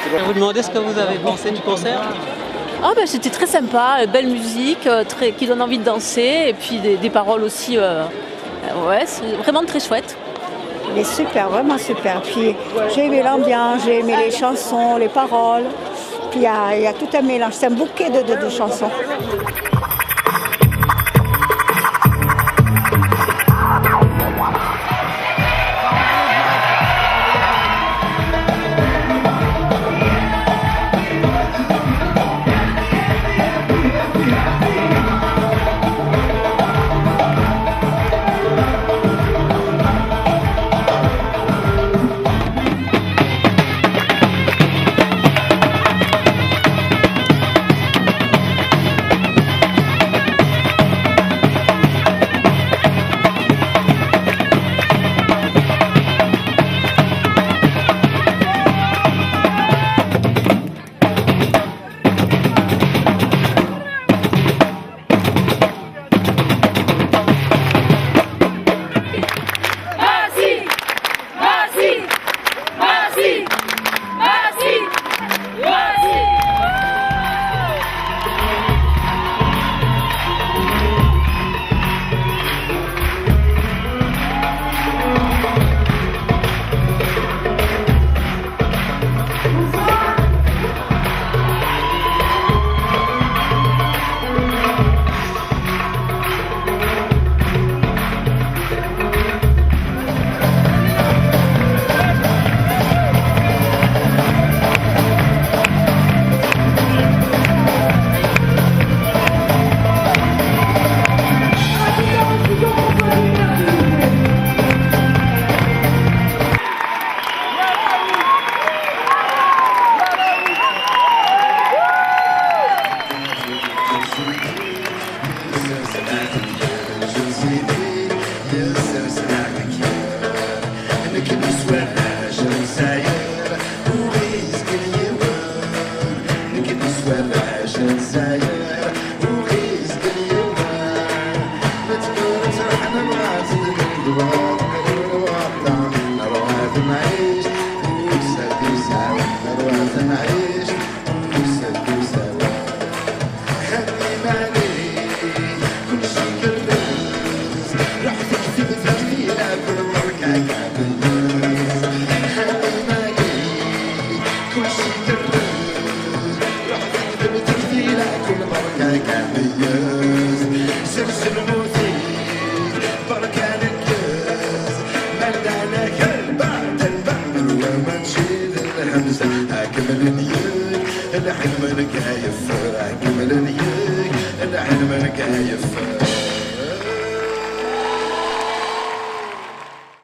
Je vais vous demander ce que vous avez pensé du concert. Ah ben, c'était très sympa, belle musique, qui donne envie de danser, et puis des paroles aussi, ouais, c'est vraiment très chouette. Il est super, vraiment super. Puis j'ai aimé l'ambiance, j'ai aimé les chansons, les paroles. Puis il y a tout un mélange, c'est un bouquet de chansons.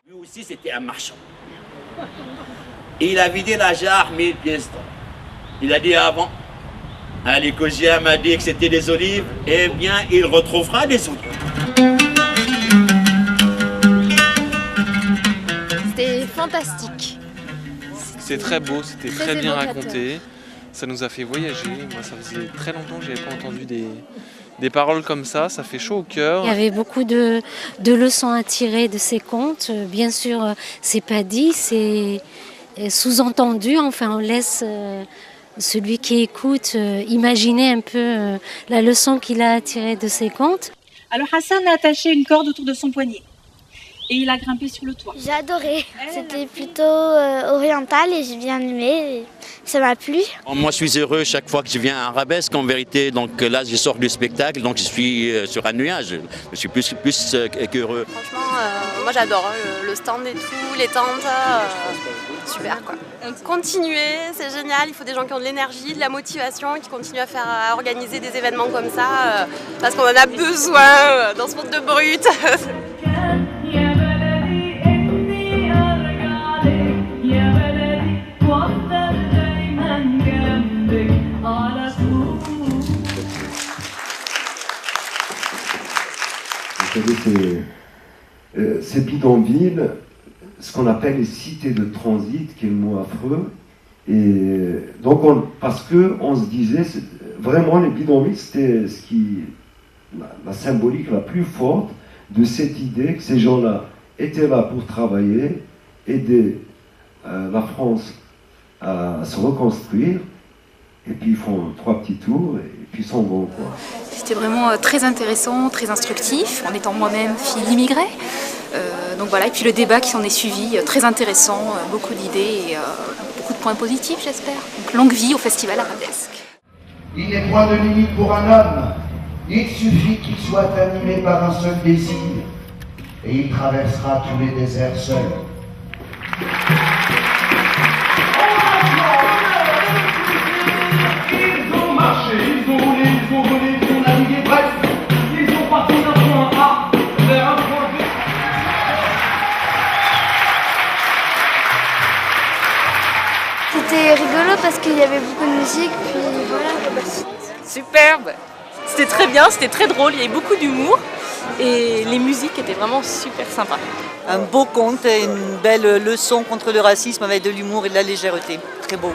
Lui aussi, c'était un marchand. Et il a vidé la jarre 1000 pièces d'or. Il a dit avant, l'écogère m'a dit que c'était des olives, eh bien, il retrouvera des olives. C'était fantastique. C'était très beau, c'était très bien raconté. Ça nous a fait voyager. Moi, ça faisait très longtemps que je n'avais pas entendu des paroles comme ça fait chaud au cœur. Il y avait beaucoup de leçons à tirer de ces contes. Bien sûr, c'est pas dit, c'est sous-entendu. Enfin, on laisse celui qui écoute imaginer un peu la leçon qu'il a à tirer de ces contes. Alors Hassan a attaché une corde autour de son poignet et il a grimpé sur le toit. J'ai adoré. C'était plutôt oriental et j'ai bien aimé. Ça m'a plu. Moi, je suis heureux chaque fois que je viens à Arabesque, en vérité. Donc là, je sors du spectacle, donc je suis sur un nuage. Je suis plus qu'heureux. Franchement, moi j'adore le stand et tout, les tentes. Super quoi. Continuer, c'est génial. Il faut des gens qui ont de l'énergie, de la motivation, qui continuent à organiser des événements comme ça, parce qu'on en a besoin dans ce monde de brut. Ces bidonvilles, ce qu'on appelle les cités de transit, qui est le mot affreux, et donc parce qu'on se disait, vraiment les bidonvilles, c'était la symbolique la plus forte de cette idée que ces gens-là étaient là pour travailler, aider la France à se reconstruire. Et puis ils font 3 petits tours et puis ils s'en vont, quoi. C'était vraiment très intéressant, très instructif, en étant moi-même fille immigrée. Donc voilà, et puis le débat qui s'en est suivi, très intéressant, beaucoup d'idées et beaucoup de points positifs, j'espère. Donc longue vie au Festival Arabesque. Il n'est point de limite pour un homme. Il suffit qu'il soit animé par un seul désir et il traversera tous les déserts seul. Ils ont marché, ils ont roulé, ils ont volé, ils ont navigué, bref, ils ont parti d'un point A vers un point B. C'était rigolo parce qu'il y avait beaucoup de musique, puis voilà. Superbe. C'était très bien, c'était très drôle, il y avait beaucoup d'humour et les musiques étaient vraiment super sympas. Un beau conte et une belle leçon contre le racisme avec de l'humour et de la légèreté. Très beau.